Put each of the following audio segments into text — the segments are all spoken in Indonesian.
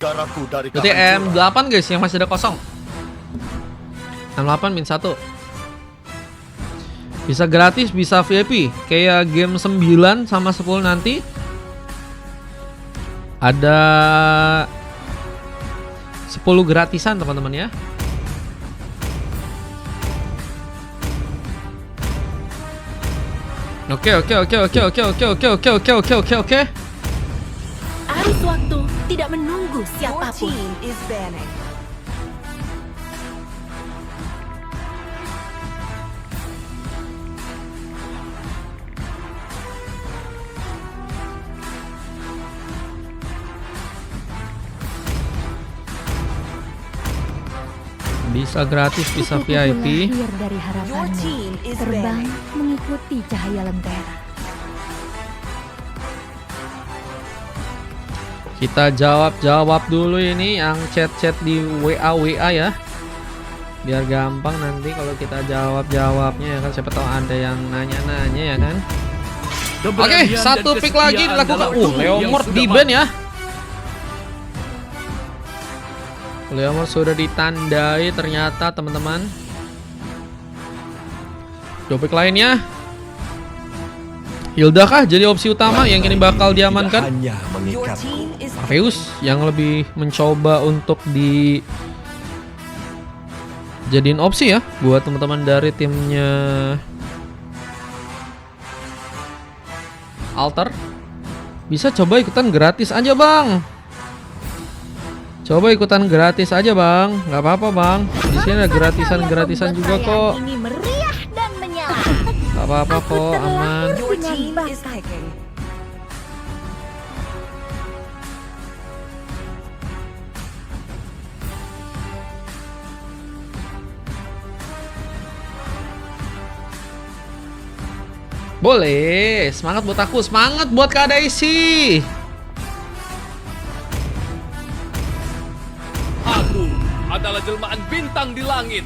Berarti M8 guys yang masih ada kosong. M8 min 1. Bisa gratis, bisa VIP. Kayak game 9 sama 10 nanti ada 10 gratisan teman-teman ya. Oke. Arus waktu tidak menunggu siapapun. Bisa gratis, bisa VIP. Lahir dari harapanmu, terbang mengikuti cahaya lentera. Kita jawab dulu ini yang chat-chat di WA ya. Biar gampang nanti kalau kita jawabnya ya kan, siapa tahu ada yang nanya-nanya ya kan. Oke, satu pick lagi dilakukan. Leomord di ban ya. Leomord sudah ditandai ternyata teman-teman. Dua pick lainnya. Hilda kah jadi opsi utama yang kini bakal diamankan? Aveus yang lebih mencoba untuk jadiin opsi ya buat teman-teman dari timnya Alter. Bisa coba ikutan gratis aja bang. Coba ikutan gratis aja bang, nggak apa-apa bang. Di sini ada gratisan juga kok. Ini meriah dan menyala. Nggak apa-apa kok, aman. Boleh, semangat buat aku, semangat buat Kak Daisy. Aku adalah jelmaan bintang di langit.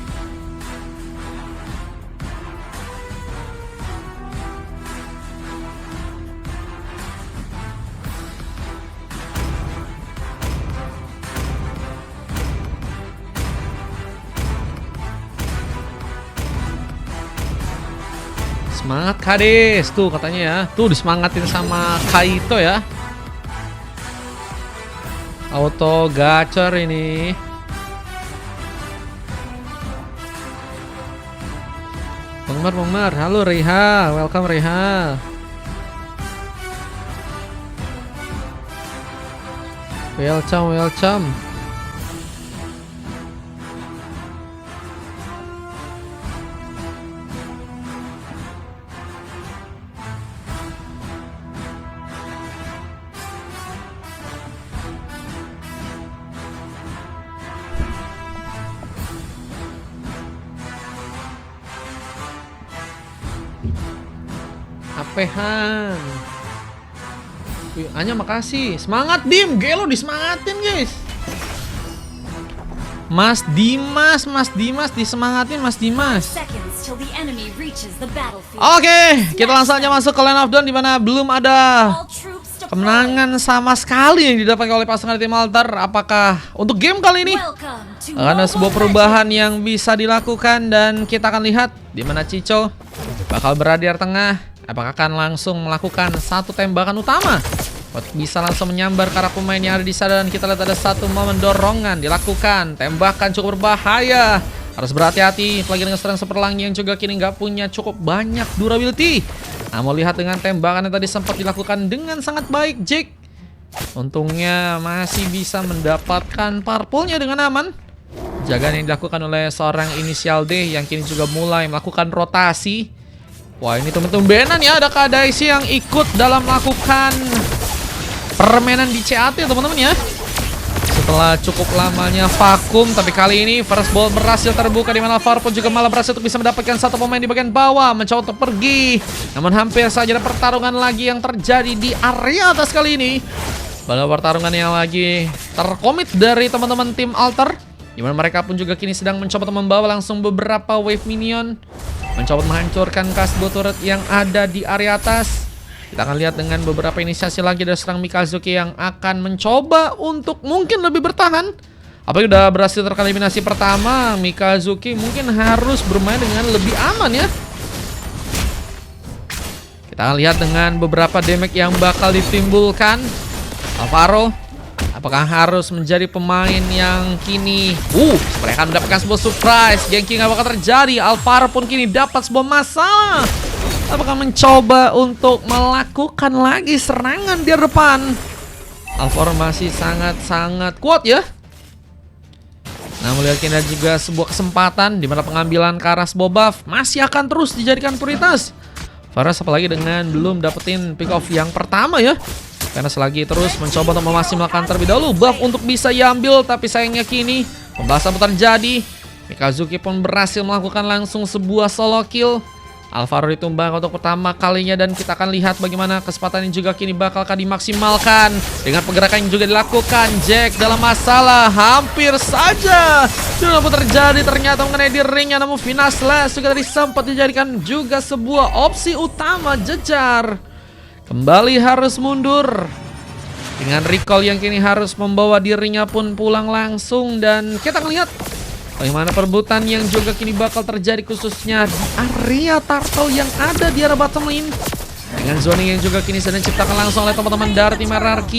Semangat Kades tuh katanya ya. Tuh disemangatin sama Kaito ya. Auto gacor ini. Bang Mar, halo Reha, welcome Reha. Welcome. Apehan. Wih, Anya makasih. Semangat Dim, gelo disemangatin guys. Mas Dimas disemangatin Mas Dimas. Oke, kita langsung aja masuk ke Land of Dawn di mana belum ada kemenangan sama sekali yang didapatkan oleh pasangan tim Alter. Apakah untuk game kali ini ada sebuah perubahan yang bisa dilakukan dan kita akan lihat di mana Cico bakal berada di tengah. Apakah akan langsung melakukan satu tembakan utama bisa langsung menyambar ke arah pemain yang ada di sana. Dan kita lihat ada satu momen dorongan dilakukan. Tembakan cukup berbahaya, harus berhati-hati apalagi dengan serang seperlangi yang juga kini nggak punya cukup banyak durability. Nah, mau lihat dengan tembakan yang tadi sempat dilakukan dengan sangat baik Jake. Untungnya masih bisa mendapatkan purple-nya dengan aman. Jagaan yang dilakukan oleh seorang inisial D yang kini juga mulai melakukan rotasi. Wah, ini tumben-tumbenan ya ada Kak Daisy yang ikut dalam melakukan permainan di CAT teman-teman ya. Setelah cukup lamanya vakum, tapi kali ini first ball berhasil terbuka di mana Farpo juga malah berhasil untuk bisa mendapatkan satu pemain di bagian bawah, mencoba untuk pergi. Namun hampir saja ada pertarungan lagi yang terjadi di area atas kali ini. Pada pertarungan yang lagi terkomit dari teman-teman tim Alter, di mana mereka pun juga kini sedang mencoba untuk membawa langsung beberapa wave minion, mencoba menghancurkan kasbo turret yang ada di area atas. Kita akan lihat dengan beberapa inisiasi lagi dari serang Mikazuki yang akan mencoba untuk mungkin lebih bertahan. Apalagi udah berhasil tereliminasi pertama, Mikazuki mungkin harus bermain dengan lebih aman ya. Kita akan lihat dengan beberapa damage yang bakal ditimbulkan. Alvaro, apakah harus menjadi pemain yang kini mereka akan mendapatkan sebuah surprise. Ganking gak bakal terjadi. Alvaro pun kini dapat sebuah masalah. Apakah mencoba untuk melakukan lagi serangan di depan? Alvaro masih sangat-sangat kuat ya. Nah, melihat kini ada juga sebuah kesempatan di mana pengambilan ke arah sebuah buff masih akan terus dijadikan prioritas. Faras apalagi dengan belum dapetin pick off yang pertama ya. Karena selagi terus mencoba untuk masih melakukan terlebih dahulu buff untuk bisa diambil, tapi sayangnya kini pembahasan pun terjadi. Mikazuki pun berhasil melakukan langsung sebuah solo kill. Alvaro ditumbang untuk pertama kalinya dan kita akan lihat bagaimana kesempatan ini juga kini bakal dimaksimalkan dengan pergerakan yang juga dilakukan. Jack dalam masalah hampir saja tidak dapat terjadi ternyata mengenai di ringnya, namun final slash juga tadi sempat dijadikan juga sebuah opsi utama Jejar. Kembali harus mundur dengan recall yang kini harus membawa dirinya pun pulang langsung, dan kita akan lihat bagaimana perebutan yang juga kini bakal terjadi khususnya di area turtle yang ada di arah bottom lane. Dengan zoning yang juga kini sedang diciptakan langsung oleh teman-teman dari tim RRQ.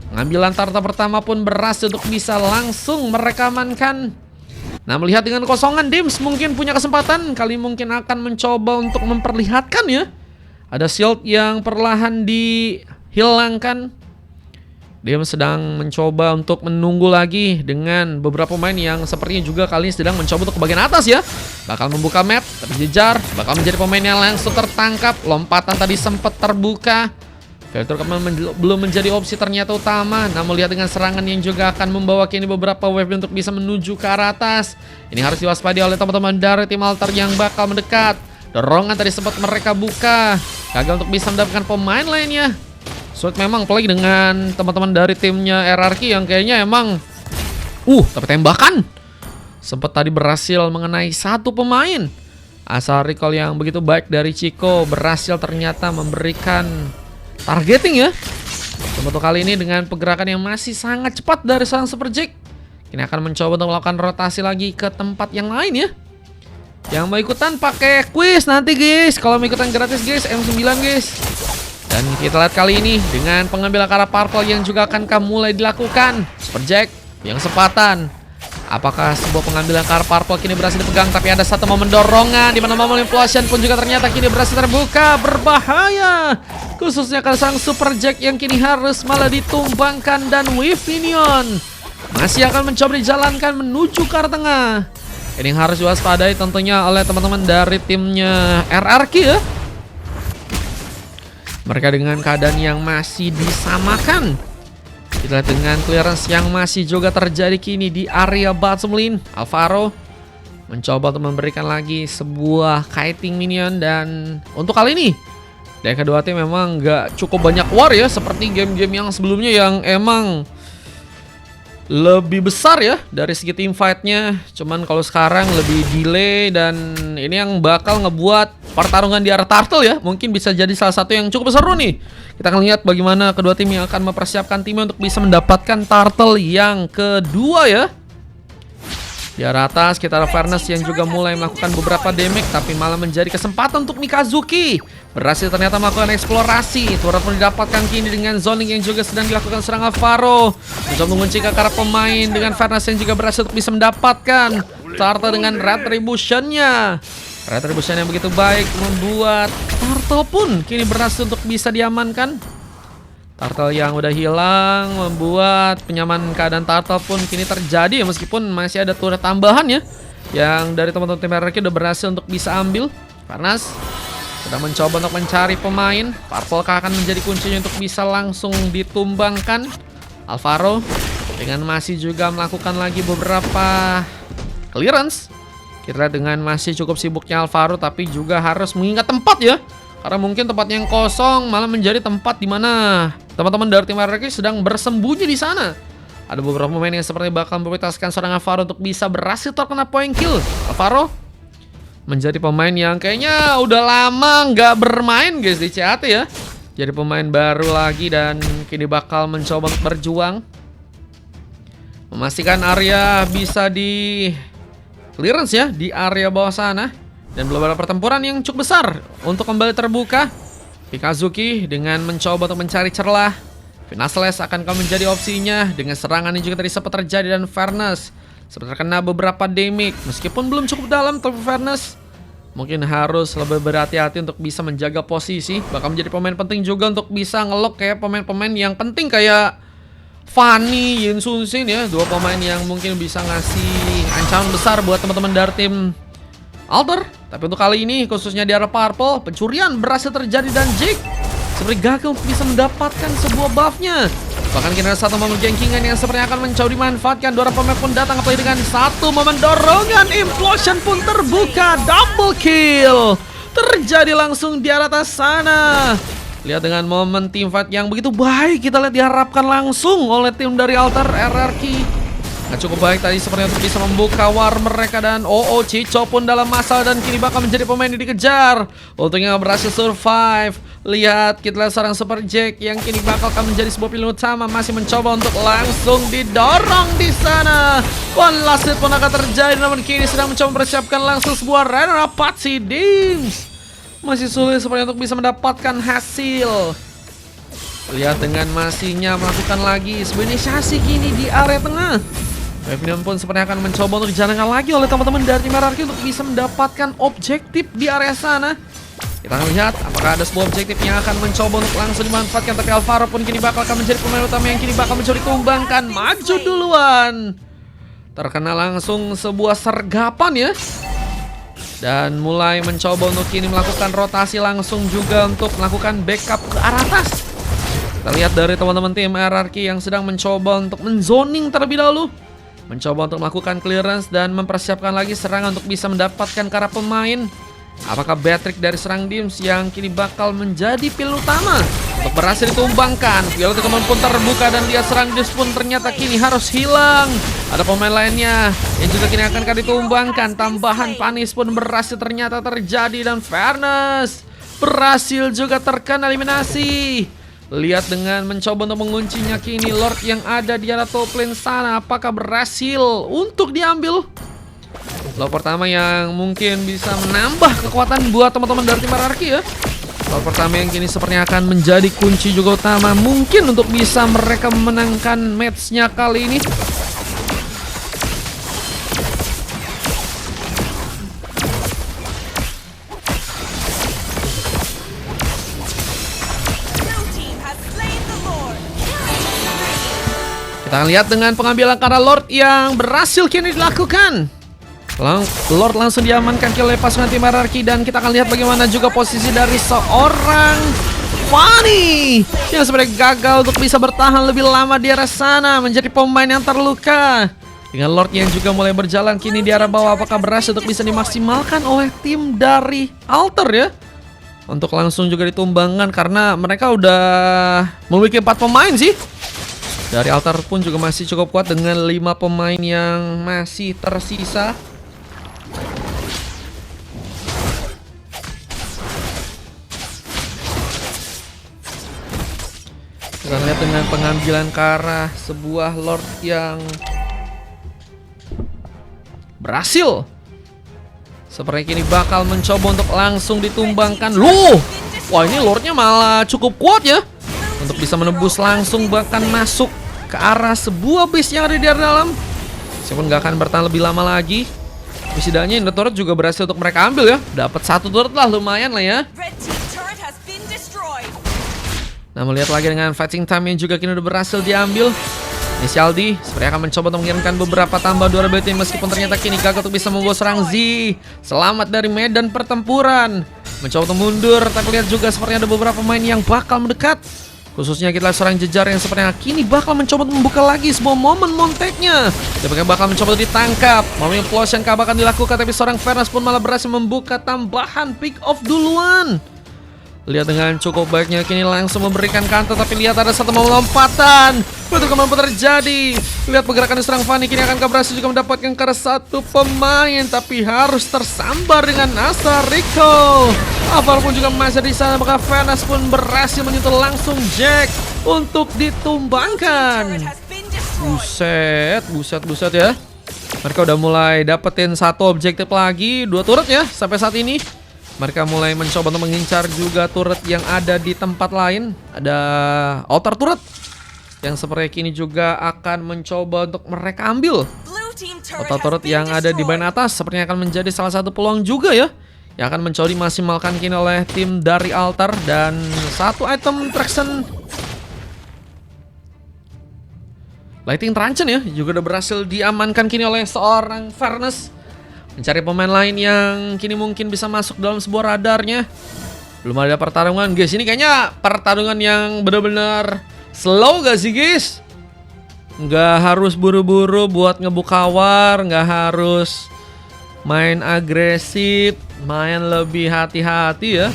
Pengambilan turtle pertama pun berhasil untuk bisa langsung mereka amankan. Nah, melihat dengan kosongan, Dims mungkin punya kesempatan. Kali mungkin akan mencoba untuk memperlihatkan ya. Ada shield yang perlahan dihilangkan. Dia sedang mencoba untuk menunggu lagi dengan beberapa pemain yang sepertinya juga kali ini sedang mencoba untuk ke bagian atas ya. Bakal membuka map, tapi Jejar bakal menjadi pemain yang langsung tertangkap. Lompatan tadi sempat terbuka. Filter belum menjadi opsi ternyata utama. Namun lihat dengan serangan yang juga akan membawa kini beberapa wave untuk bisa menuju ke arah atas. Ini harus diwaspadai oleh teman-teman dari tim Altar yang bakal mendekat. Dorongan tadi sempat mereka buka. Gagal untuk bisa mendapatkan pemain lainnya. Sulit memang, apalagi dengan teman-teman dari timnya RRQ yang kayaknya emang tapi tembakan sempat tadi berhasil mengenai satu pemain. Asal recall yang begitu baik dari Chico berhasil ternyata memberikan targeting ya. Untuk kali ini dengan pergerakan yang masih sangat cepat dari seorang Super Jack, ini akan mencoba untuk melakukan rotasi lagi ke tempat yang lain ya. Yang mau ikutan pakai quiz nanti guys. Kalau mau ikutan gratis guys, M9 guys. Dan kita lihat kali ini dengan pengambilan arah purple yang juga akan mulai dilakukan. Super Jack yang kesempatan. Apakah sebuah pengambilan arah purple kini berhasil dipegang, tapi ada satu momen dorongan di mana momen implosion pun juga ternyata kini berhasil terbuka. Berbahaya. Khususnya karena sang Super Jack yang kini harus malah ditumbangkan, dan Wave Minion masih akan mencoba dijalankan menuju ke arah tengah. Ini yang harus diwaspadai tentunya oleh teman-teman dari timnya RRQ ya. Mereka dengan keadaan yang masih disamakan. Kita lihat dengan clearance yang masih juga terjadi kini di area bottom lane. Alvaro mencoba untuk memberikan lagi sebuah kiting minion, dan untuk kali ini dari kedua tim memang gak cukup banyak war ya, seperti game-game yang sebelumnya yang emang lebih besar ya dari segi team fight-nya. Cuman kalau sekarang lebih delay, dan ini yang bakal ngebuat pertarungan di arah turtle ya mungkin bisa jadi salah satu yang cukup seru nih. Kita akan lihat bagaimana kedua tim yang akan mempersiapkan timnya untuk bisa mendapatkan turtle yang kedua ya. Di arah atas kita ada Fairness yang juga mulai melakukan beberapa damage, tapi malah menjadi kesempatan untuk Mikazuki. Berhasil ternyata melakukan eksplorasi. Turret pun didapatkan kini dengan zoning yang juga sedang dilakukan serang Alvaro. Mencoba mengunci ke arah pemain dengan Fairness yang juga berhasil untuk bisa mendapatkan turtle dengan Retribution-nya. Retribution yang begitu baik membuat turtle pun kini berhasil untuk bisa diamankan. Turtle yang udah hilang membuat penyaman keadaan turtle pun kini terjadi ya, meskipun masih ada turret tambahan ya yang dari teman-teman tim RRQ udah berhasil untuk bisa ambil. Farnas sedang mencoba untuk mencari pemain. Purple akan menjadi kuncinya untuk bisa langsung ditumbangkan. Alvaro dengan masih juga melakukan lagi beberapa clearance. Kita lihat dengan masih cukup sibuknya Alvaro, tapi juga harus mengingat tempat ya. Karena mungkin tempat yang kosong malah menjadi tempat di mana teman-teman dari tim RRQ sedang bersembunyi di sana. Ada beberapa pemain yang seperti bakal memprioritaskan seorang Alvaro untuk bisa berhasil terkena point kill. Alvaro menjadi pemain yang kayaknya udah lama nggak bermain guys di CAT ya. jadi pemain baru lagi dan kini bakal mencoba untuk berjuang. Memastikan area bisa di clearance ya di area bawah sana. Dan belum ada pertempuran yang cukup besar untuk kembali terbuka. Pikazuki dengan mencoba untuk mencari celah. Finasles akan menjadi opsinya dengan serangan yang juga tadi sempat terjadi dan Fairness sempat terkena beberapa damage. Meskipun belum cukup dalam, tapi Fairness mungkin harus lebih berhati-hati untuk bisa menjaga posisi. Bakal menjadi pemain penting juga untuk bisa ngelock kayak pemain-pemain yang penting kayak Fanny, Yin Sun Shin ya. Dua pemain yang mungkin bisa ngasih ancaman besar buat teman-teman dari tim Alter. Tapi untuk kali ini khususnya di area purple, pencurian berhasil terjadi dan Jake seperti gagal untuk bisa mendapatkan sebuah buffnya. Bahkan kini ada satu momen jengkingan yang sepertinya akan mencoba dimanfaatkan. Dua pemain pun datang apalagi dengan satu momen dorongan. Implosion pun terbuka, double kill terjadi langsung di atas sana. Lihat dengan momen team fight yang begitu baik, kita lihat diharapkan langsung oleh tim dari Alter RRQ. Nggak cukup baik tadi sepertinya untuk bisa membuka war mereka. Dan Cico pun dalam masalah dan kini bakal menjadi pemain yang dikejar. Untungnya berhasil survive. Lihat, kita lihat seorang Super Jack yang kini bakal menjadi sebuah pilihan utama. Masih mencoba untuk langsung didorong di sana. One last hit pun akan terjadi, namun kini sedang mencoba mempersiapkan langsung sebuah runner up. Patsy Dims masih sulit sepertinya untuk bisa mendapatkan hasil. Lihat dengan masihnya melakukan lagi sebuah inisiasi kini di area tengah. Pavilion pun sepertinya akan mencoba untuk dijalankan lagi oleh teman-teman dari tim RRQ untuk bisa mendapatkan objektif di area sana. Kita akan lihat apakah ada sebuah objektif yang akan mencoba untuk langsung dimanfaatkan. Tapi Alvaro pun kini bakal akan menjadi pemain utama yang kini bakal mencoba ditumbangkan. Maju duluan. Terkena langsung sebuah sergapan ya. Dan mulai mencoba untuk kini melakukan rotasi langsung juga untuk melakukan backup ke arah atas. Kita lihat dari teman-teman tim RRQ yang sedang mencoba untuk menzoning terlebih dahulu. Mencoba untuk melakukan clearance dan mempersiapkan lagi serangan untuk bisa mendapatkan para pemain. Apakah Patrick dari serang Dims yang kini bakal menjadi pilihan utama untuk berhasil ditumbangkan. Piala teman pun terbuka dan dia serang Dims pun ternyata kini harus hilang. Ada pemain lainnya yang juga kini akan ditumbangkan. Tambahan panis pun berhasil ternyata terjadi dan Fairness berhasil juga terkena eliminasi. Lihat dengan mencoba untuk menguncinya kini Lord yang ada di arah top lane sana. Apakah berhasil untuk diambil? Lord pertama yang mungkin bisa menambah kekuatan buat teman-teman dari tim RRQ ya. Lord pertama yang kini sepertinya akan menjadi kunci juga utama mungkin untuk bisa mereka memenangkan matchnya kali ini. Kita akan lihat dengan pengambilan karena Lord yang berhasil kini dilakukan. Lord langsung diamankan oleh pasukan tim RRQ. Dan kita akan lihat bagaimana juga posisi dari seorang Fanny yang sebenarnya gagal untuk bisa bertahan lebih lama di arah sana, menjadi pemain yang terluka. Dengan Lord yang juga mulai berjalan kini di arah bawah, apakah berhasil untuk bisa dimaksimalkan oleh tim dari Alter ya? Untuk langsung juga ditumbangkan karena mereka udah memiliki 4 pemain sih. Dari Alter pun juga masih cukup kuat dengan 5 pemain yang masih tersisa. Kita lihat dengan pengambilan ke arah sebuah Lord yang berhasil. Sepertinya kini bakal mencoba untuk langsung ditumbangkan. Loh, wah ini Lordnya malah cukup kuat ya. Untuk bisa menembus langsung bahkan masuk ke arah sebuah base yang ada di dalam. Meskipun gak akan bertahan lebih lama lagi. Tapi setidaknya Ender Turret juga berhasil untuk mereka ambil ya. Dapat 1 turret lah, lumayan lah ya. Nah melihat lagi dengan fighting time yang juga kini udah berhasil diambil. Inisial D sepertinya akan mencoba untuk mengirimkan beberapa tambah durability. Meskipun ternyata kini gagal untuk bisa membawa serang Z. Selamat dari medan pertempuran. Mencoba untuk mundur. Tapi lihat juga sepertinya ada beberapa pemain yang bakal mendekat. Khususnya kita lihat seorang Jejar yang sepertinya kini bakal mencoba untuk membuka lagi sebuah momen monteknya. Dia bakal mencoba ditangkap. Momen implosion akan dilakukan, tapi seorang Fairness pun malah berhasil membuka tambahan pick off duluan. Lihat dengan cukup baiknya kini langsung memberikan counter, tapi lihat ada satu lompatan. Betul kemampu terjadi. Lihat pergerakan serang Fanny, kini akan berhasil juga mendapatkan ke satu pemain, tapi harus tersambar dengan Asa Rico. Apapun juga masih di sana, maka Venus pun berhasil menyentuh langsung Jack untuk ditumbangkan. Buset ya. Mereka udah mulai dapetin satu objektif lagi, 2 turret ya sampai saat ini. Mereka mulai mencoba untuk mengincar juga turret yang ada di tempat lain. Ada outer turret yang seperti ini juga akan mencoba untuk mereka ambil. Outer turret yang ada di bagian atas sepertinya akan menjadi salah satu peluang juga ya, yang akan mencoba dimaksimalkan kini oleh tim dari Altar. Dan satu item traction Lighting Truncheon ya juga udah berhasil diamankan kini oleh seorang Fairness. Mencari pemain lain yang kini mungkin bisa masuk dalam sebuah radarnya. Belum ada pertarungan guys. Ini kayaknya pertarungan yang benar-benar slow gak sih guys? Nggak harus buru-buru buat ngebuka war, nggak harus main agresif, main lebih hati-hati ya.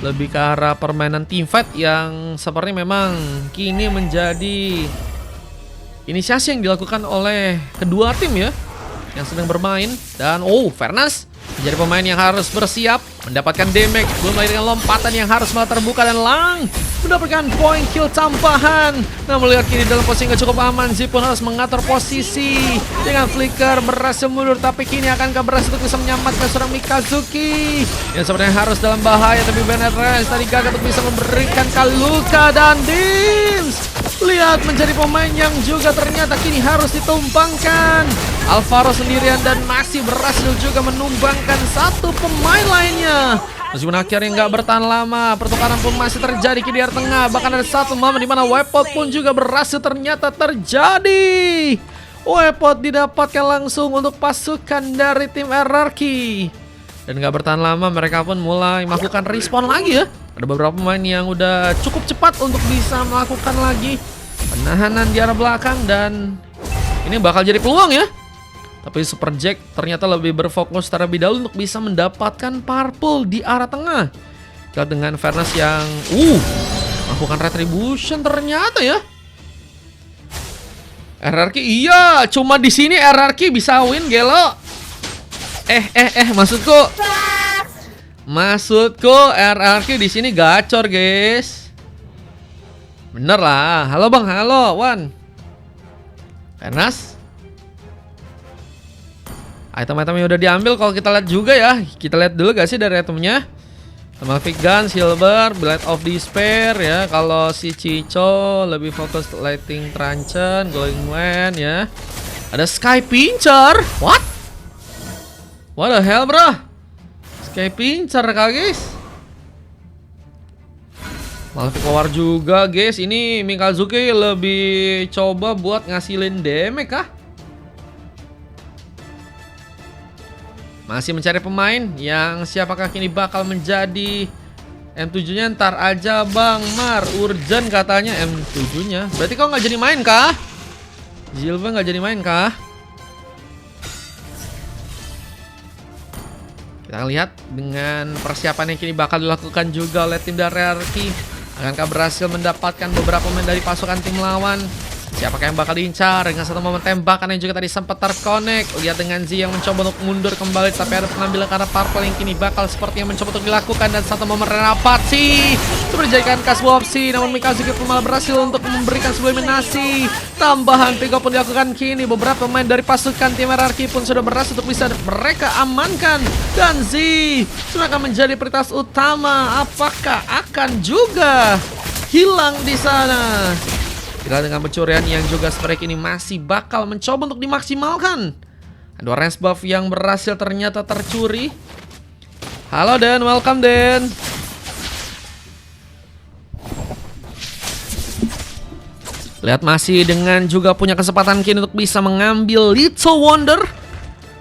Lebih ke arah permainan teamfight yang seperti memang kini menjadi inisiasi yang dilakukan oleh kedua tim ya, yang sedang bermain. Dan Fairness menjadi pemain yang harus bersiap mendapatkan damage, belum lagi dengan lompatan yang harus malah terbuka, dan Lang mendapatkan point kill tambahan. Nah, melihat kini dalam posisi yang cukup aman, Zee pun harus mengatur posisi dengan flicker, berhasil mundur, tapi kini akan berhasil untuk bisa menyelamatkan seorang Mikazuki yang sebenarnya harus dalam bahaya, tapi Bennett Reyes tadi gagal untuk bisa memberikan luka. Dan Dims lihat menjadi pemain yang juga ternyata kini harus ditumbangkan. Alvaro sendirian dan masih berhasil juga menumbangkan satu pemain lainnya. Meskipun akhirnya nggak bertahan lama, pertukaran pun masih terjadi kini di tengah. Bahkan ada satu momen di mana Wepot pun juga berhasil ternyata terjadi. Wepot didapatkan langsung untuk pasukan dari tim RRQ. Dan nggak bertahan lama, mereka pun mulai melakukan respawn lagi ya. Ada beberapa pemain yang udah cukup cepat untuk bisa melakukan lagi penahanan di arah belakang, dan ini bakal jadi peluang ya. Tapi Super Jack ternyata lebih berfokus terlebih dahulu untuk bisa mendapatkan purple di arah tengah. Kita dengan Fairness yang melakukan retribution ternyata ya. RRQ iya, cuma di sini RRQ bisa win gelo. Maksudku RRQ di sini gacor guys. Bener lah. Halo bang, halo Wan. Fairness. Item-item yang udah diambil kalau kita lihat juga ya. Kita lihat dulu gak sih dari itemnya. Mavic Gun, Silver, Blade of Despair ya. Kalau si Chicho lebih fokus Lighting Truncheon, Glowing Wind ya. Ada Sky Pincher. What the hell bro? Sky Pincher kah guys? Malefic War juga guys. Ini Mikazuki lebih coba buat ngasilin damage kah? Masih mencari pemain yang siapakah kini bakal menjadi M7-nya. Ntar aja Bang Mar, urgent katanya M7-nya. Berarti kau nggak jadi main kah? Zilva nggak jadi main kah? Kita lihat dengan persiapan yang kini bakal dilakukan juga oleh tim dari RRQ. Akankah berhasil mendapatkan beberapa pemain dari pasukan tim lawan? Siapakah yang bakal diincar dengan satu momen tembakan yang juga tadi sempat terkonek. Lihat dengan Zee yang mencoba untuk mundur kembali, tapi ada pengambilan karena purple yang kini bakal seperti yang mencoba untuk dilakukan. Dan satu momen Renapatsi menjadikan sebuah opsi, namun Mikazuki malah berhasil untuk memberikan sebuah eliminasi tambahan. Pigo pun dilakukan kini. Beberapa pemain dari pasukan tim RRQ pun sudah berhasil untuk bisa mereka amankan. Dan Zee sudah akan menjadi prioritas utama. Apakah akan juga hilang di sana? Kita dengan pencurian yang juga seperti ini masih bakal mencoba untuk dimaksimalkan. Ada range buff yang berhasil ternyata tercuri. Halo Den, welcome Den. Lihat masih dengan juga punya kesempatan kini untuk bisa mengambil Little Wonder.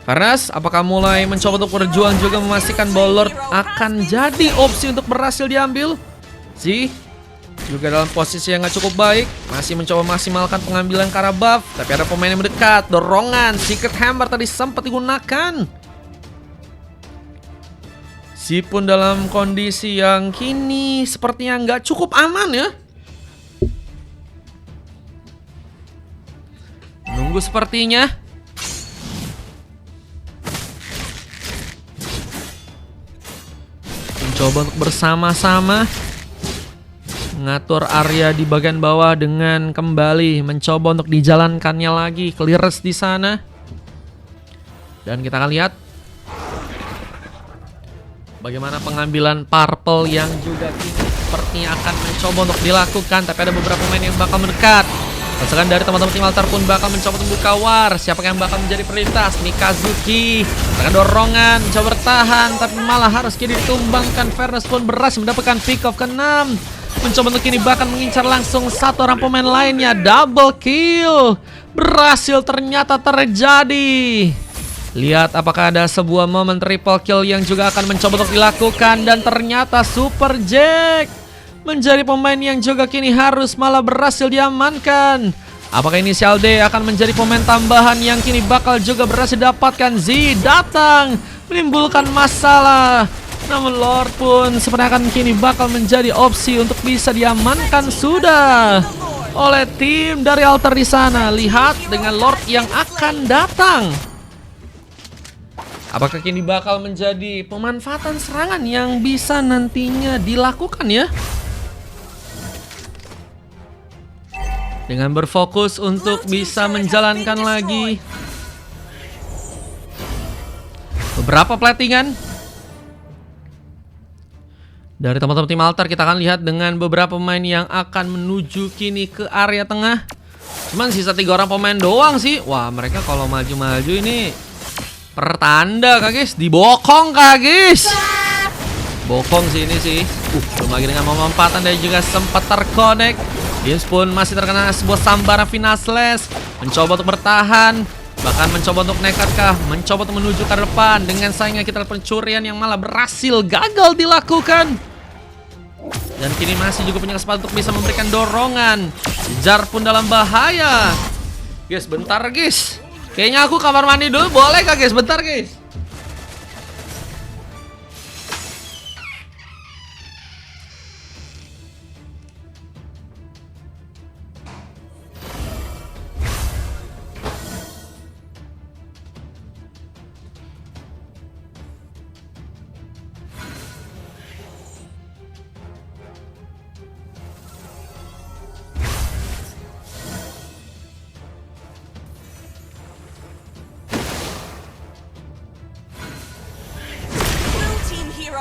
Fairness, apakah mulai mencoba untuk berjuang juga memastikan Lord akan jadi opsi untuk berhasil diambil? Zee juga dalam posisi yang gak cukup baik, masih mencoba maksimalkan pengambilan ke arah buff, tapi ada pemain yang mendekat. Dorongan Secret Hammer tadi sempat digunakan. Meskipun dalam kondisi yang kini sepertinya nggak cukup aman ya. Nunggu sepertinya. Mencoba untuk bersama-sama mengatur area di bagian bawah dengan kembali mencoba untuk dijalankannya lagi. Clearance di sana. Dan kita akan lihat bagaimana pengambilan purple yang juga kini sepertinya akan mencoba untuk dilakukan. Tapi ada beberapa pemain yang bakal mendekat. Pasangan dari teman-teman tim Altar pun bakal mencoba untuk membuka war. Siapa yang bakal menjadi prioritas? Mikazuki dengan dorongan mencoba bertahan, tapi malah harus kini ditumbangkan. Fairness pun berhasil mendapatkan pick off ke-6. Mencoba untuk kini bahkan mengincar langsung satu orang pemain lainnya. Double kill berhasil ternyata terjadi. Lihat apakah ada sebuah momen triple kill yang juga akan mencoba untuk dilakukan. Dan ternyata Super Jack menjadi pemain yang juga kini harus malah berhasil diamankan. Apakah Inisial D akan menjadi pemain tambahan yang kini bakal juga berhasil dapatkan? Z datang menimbulkan masalah. Namun Lord pun sebenarnya akan kini bakal menjadi opsi untuk bisa diamankan sudah oleh tim dari Altar di sana. Lihat dengan Lord yang akan datang. Apakah kini bakal menjadi pemanfaatan serangan yang bisa nantinya dilakukan ya? Dengan berfokus untuk bisa menjalankan lagi beberapa platingan dari teman-teman tim Altar. Kita akan lihat dengan beberapa pemain yang akan menuju kini ke area tengah. Cuman sisa 3 orang pemain doang sih. Wah, mereka kalau maju-maju ini pertanda kak guys. Dibokong kak guys. Bokong sih ini sih. Belum lagi dengan pemanfaatan dan juga sempat terkonek. Games pun masih terkena sebuah sambaran final slash. Mencoba untuk bertahan, bahkan mencoba untuk nekatkah, mencoba untuk menuju ke depan. Dengan sayangnya kita pencurian yang malah berhasil gagal dilakukan. Dan kini masih juga punya kesempatan untuk bisa memberikan dorongan. Jar pun dalam bahaya. Guys, bentar guys. Kayaknya aku kamar mandi dulu, boleh kah guys? Bentar guys.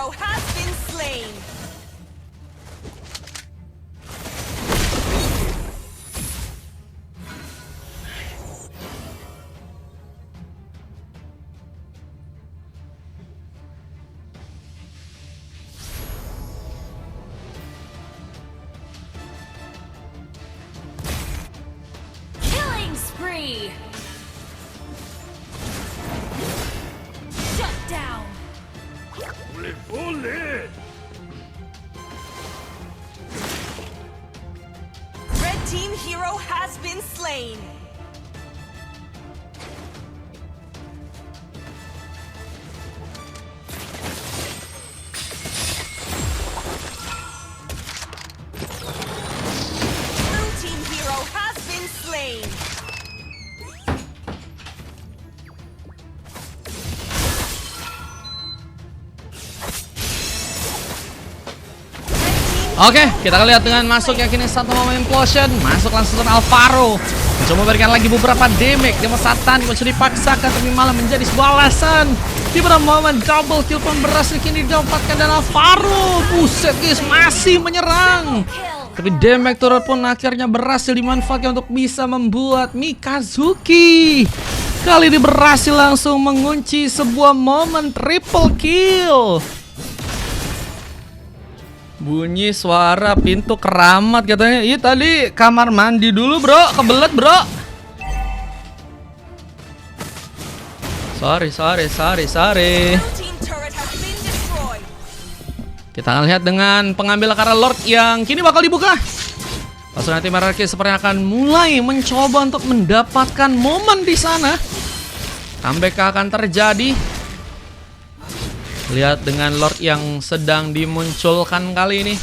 Has been slain. Killing spree. Shut down. Red team hero has been slain. Blue team hero has been slain. Oke, kita akan lihat dengan masuk yang kini satu momen implosion. Masuk langsung ke Alvaro. Mencoba memberikan lagi beberapa damage. Dia Satan sudah dipaksakan, tapi malah menjadi sebuah alasan. Di beberapa momen double kill pun berhasil kini didapatkan dan Alvaro. Buset guys, masih menyerang. Tapi damage turret pun akhirnya berhasil dimanfaatkan untuk bisa membuat Mikazuki kali ini berhasil langsung mengunci sebuah momen triple kill. Bunyi suara pintu keramat katanya. Iya tadi kamar mandi dulu bro, kebelet bro. Sorry. Kita akan lihat dengan pengambil karena Lord yang kini bakal dibuka. Pasukan tim Hierarchy sepertinya akan mulai mencoba untuk mendapatkan momen di sana. Comeback akan terjadi. Lihat dengan Lord yang sedang dimunculkan kali ini,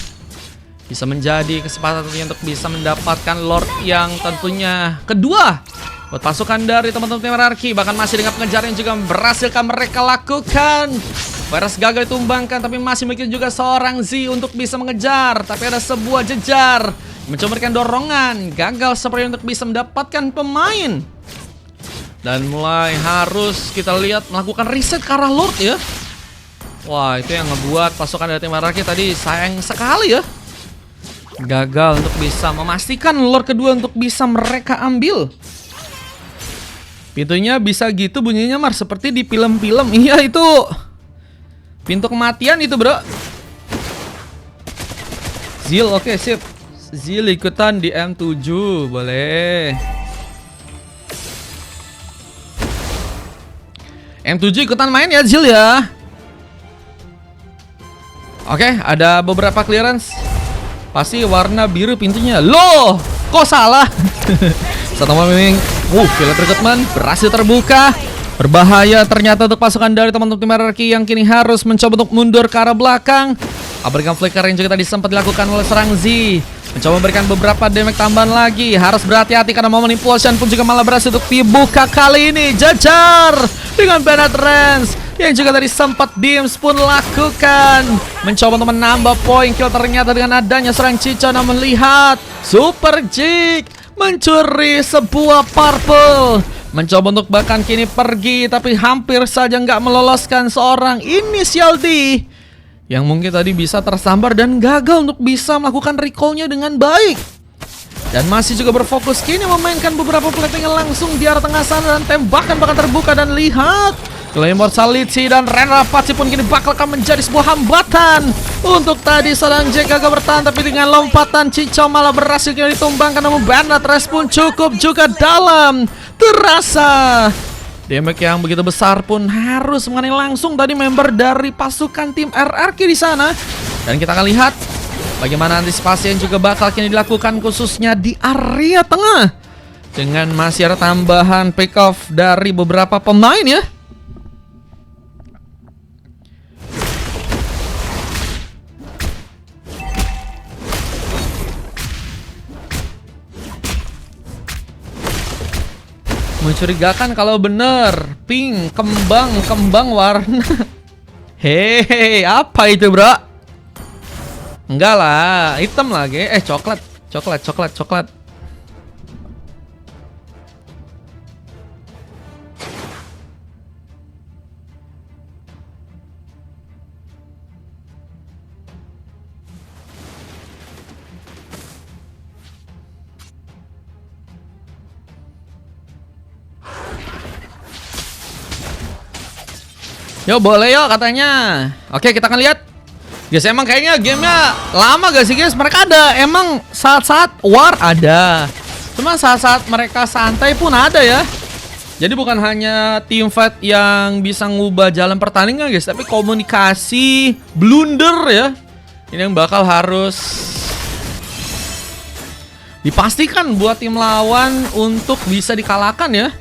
bisa menjadi kesempatan untuk bisa mendapatkan Lord yang tentunya kedua buat pasukan dari teman-teman tim RRQ. Bahkan masih dengan pengejaran yang juga berhasilkan mereka lakukan. Virus gagal ditumbangkan, tapi masih memiliki juga seorang Z untuk bisa mengejar. Tapi ada sebuah jejar mencoba memberikan dorongan, gagal seperti untuk bisa mendapatkan pemain. Dan mulai harus kita lihat melakukan reset ke arah Lord ya. Wah, itu yang ngebuat pasukan dari tim RRQ tadi sayang sekali ya. Gagal untuk bisa memastikan Lord kedua untuk bisa mereka ambil. Pintunya bisa gitu bunyinya Mar, seperti di film-film. Iya, itu pintu kematian itu bro. Zil, oke sip. Zil ikutan di M7, boleh. M7 ikutan main ya Zil ya. Oke, ada beberapa clearance. Pasti warna biru pintunya. Loh, kok salah? Satu memang field recruitment berhasil terbuka. Berbahaya ternyata untuk pasukan dari teman-teman tim RRQ yang kini harus mencoba untuk mundur ke arah belakang. Memberikan flicker yang juga tadi sempat dilakukan oleh serang Z. Mencoba memberikan beberapa damage tambahan lagi. Harus berhati-hati karena momen implosion pun juga malah berhasil untuk dibuka kali ini. Jajar dengan Bennett Rance yang juga tadi sempat Dims pun lakukan. Mencoba untuk menambah poin kill ternyata dengan adanya serang Cica. Namun lihat Super Jig mencuri sebuah purple. Mencoba untuk bahkan kini pergi, tapi hampir saja nggak meloloskan seorang Inisial D yang mungkin tadi bisa tersambar dan gagal untuk bisa melakukan recallnya dengan baik. Dan masih juga berfokus kini memainkan beberapa plating langsung di arah tengah sana, dan tembakan bahkan terbuka. Dan lihat Claymore Salici dan Renra Paci pun kini bakal akan menjadi sebuah hambatan untuk tadi seorang Jack gagal bertahan, tapi dengan lompatan Cicau malah berhasil kini ditumbangkan. Namun Bennett respon cukup juga dalam. Terasa damage yang begitu besar pun harus mengenai langsung tadi member dari pasukan tim RRQ di sana. Dan kita akan lihat bagaimana antisipasi yang juga bakal kini dilakukan khususnya di area tengah. Dengan masih ada tambahan pick off dari beberapa pemain ya. Mencurigakan kalau bener pink, kembang warna. Hehehe, apa itu bro? Enggak lah, hitam lagi. Coklat. Yo boleh yo katanya. Oke, kita akan lihat. Guys, emang kayaknya gamenya lama gak sih guys? Mereka ada emang saat-saat war ada. Cuma saat-saat mereka santai pun ada ya. Jadi bukan hanya team fight yang bisa ngubah jalan pertandingan guys, tapi komunikasi blunder ya. Ini yang bakal harus dipastikan buat tim lawan untuk bisa dikalahkan ya.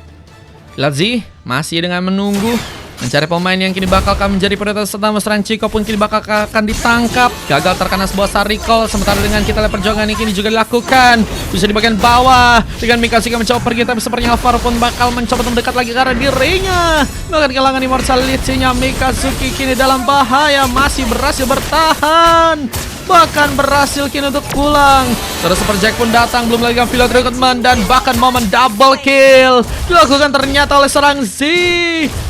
Lihat sih, masih dengan menunggu mencari pemain yang kini bakal akan menjadi prioritas utama. Serang Chico pun kini bakal akan ditangkap. Gagal terkena sebuah star recall. Sementara dengan kita lihat perjuangan ini kini juga dilakukan. Bisa di bagian bawah. Dengan Mikasuka mencoba pergi, tapi sepertinya Alvaro pun bakal mencoba mendekat lagi karena dirinya bahkan kehilangan immortality-nya. Mikazuki kini dalam bahaya. Masih berhasil bertahan, bahkan berhasil kini untuk pulang. Terus Super Jack pun datang, belum lagi field recruitment, dan bahkan momen double kill dilakukan ternyata oleh serang Z.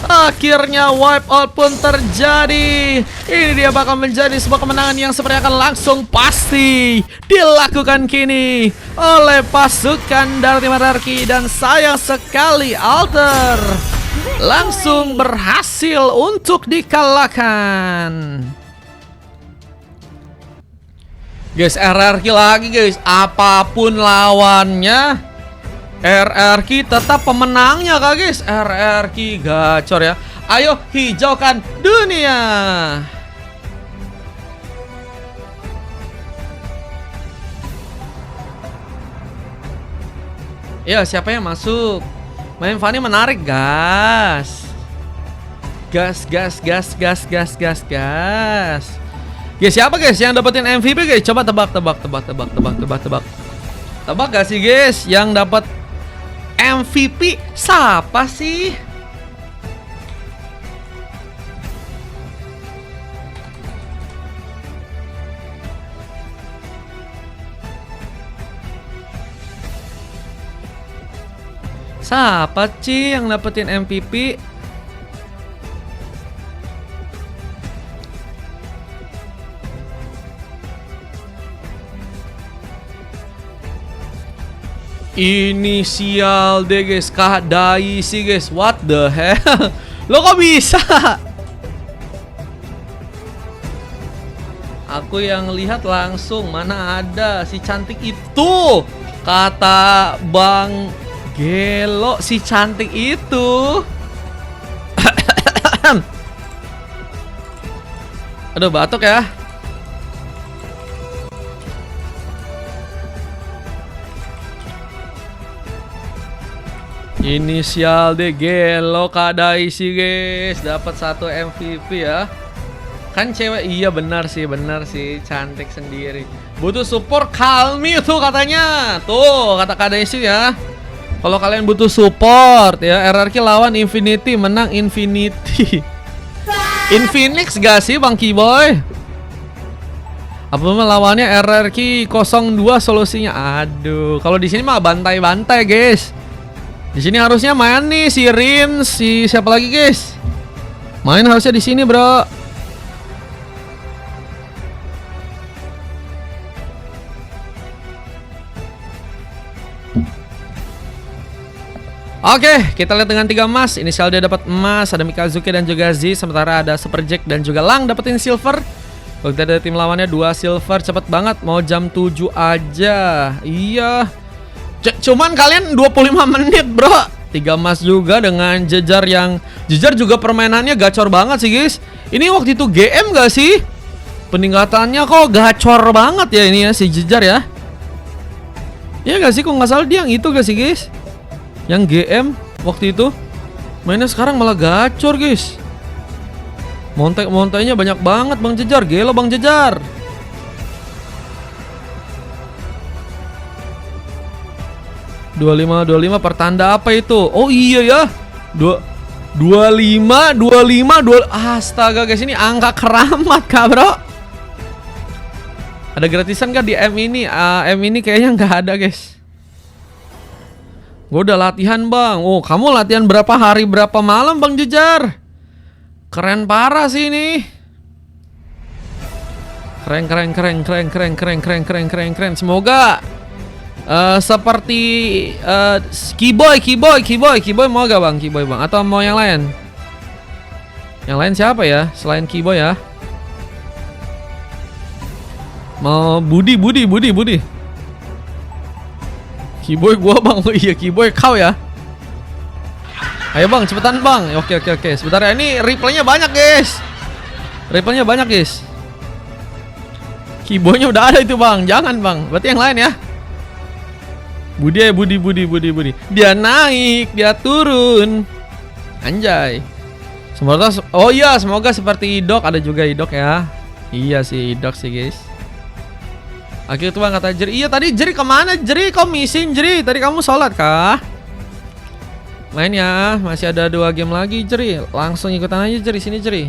Akhirnya wipe out pun terjadi. Ini dia bakal menjadi sebuah kemenangan yang sepertinya akan langsung pasti dilakukan kini oleh pasukan dari tim RRQ. Dan sayang sekali Alter langsung berhasil untuk dikalahkan. Guys, RRQ lagi guys. Apapun lawannya, RRQ tetap pemenangnya kak guys. RRQ gacor ya. Ayo hijaukan dunia. Ya, siapa yang masuk? Main Fanny menarik guys. Gas. Guys, siapa guys yang dapetin MVP guys? Coba tebak. Tebak gak sih guys yang dapat MVP siapa sih? Siapa sih yang dapetin MVP? Inisial D guys, Kak Daisy guys. What the hell? Lo kok bisa? Aku yang lihat langsung, mana ada si cantik itu. Kata Bang Gelo, si cantik itu. Aduh, batuk ya. Inisial D Gelo Kak Daisy guys, dapat 1 MVP ya. Kan cewek, iya benar sih, cantik sendiri. Butuh support Kalmi tuh katanya. Tuh kata Kak Daisy ya. Kalau kalian butuh support ya, RRQ lawan Infinity, menang Infinity. Infinix gak sih Bang Kiboy? Apa lawannya RRQ 02 solusinya? Aduh, kalau di sini mah bantai-bantai guys. Di sini harusnya main nih si Rin, si siapa lagi guys? Main harusnya di sini, bro. Oke, kita lihat dengan 3 emas. Inisial dia dapat emas, ada Mikazuki dan juga Z. Sementara ada Super Jack dan juga Lang dapetin silver. Kalau kita ada tim lawannya 2 silver, cepet banget, mau jam 7 aja. Iya. Cuman kalian 25 menit bro. 3 emas juga dengan Jejar yang Jejar juga permainannya gacor banget sih guys. Ini waktu itu GM gak sih? Peningkatannya kok gacor banget ya ini ya si Jejar ya. Iya gak sih, kok gak salah dia yang itu gak sih guys? Yang GM waktu itu. Mainnya sekarang malah gacor guys. Montek-montainya banyak banget Bang Jejar. Gelo Bang Jejar. $25 pertanda apa itu? Oh iya ya. 25. Astaga guys, ini angka keramat kah bro? Ada gratisan gak di M ini? M ini kayaknya nggak ada guys. Gue udah latihan bang. Oh, kamu latihan berapa hari berapa malam Bang Jejar? Keren parah sih ini. Keren. Semoga seperti Kiboy mau gak bang? Kiboy bang, atau mau yang lain? Yang lain siapa ya selain Kiboy ya? Mau Budi. Kiboy gua bang. Oh iya, Kiboy kau ya. Ayo bang, cepetan bang. Oke. Sebentar ya, ini replaynya banyak guys. Kiboynya udah ada itu bang. Jangan bang, berarti yang lain ya. Budi. Dia naik, dia turun. Anjay. Semoga seperti Idok. Ada juga Idok ya. Iya sih, Idok sih guys. Akhirnya tuh bang kata Jeri. Iya tadi Jeri kemana Jeri? Kau missing Jeri? Tadi kamu sholat kah? Main ya. Masih ada 2 game lagi Jeri. Langsung ikutan aja Jeri. Sini Jeri.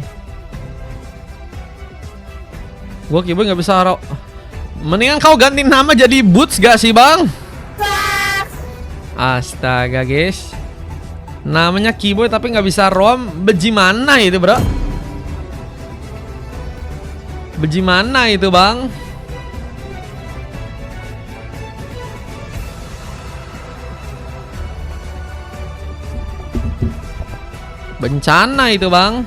Gua Kiboy gak bisa mendingan kau ganti nama jadi Boots gak sih bang? Astaga guys, namanya Kiboy tapi nggak bisa rom. Bagaimana itu bro? Bagaimana itu bang? Bencana itu bang.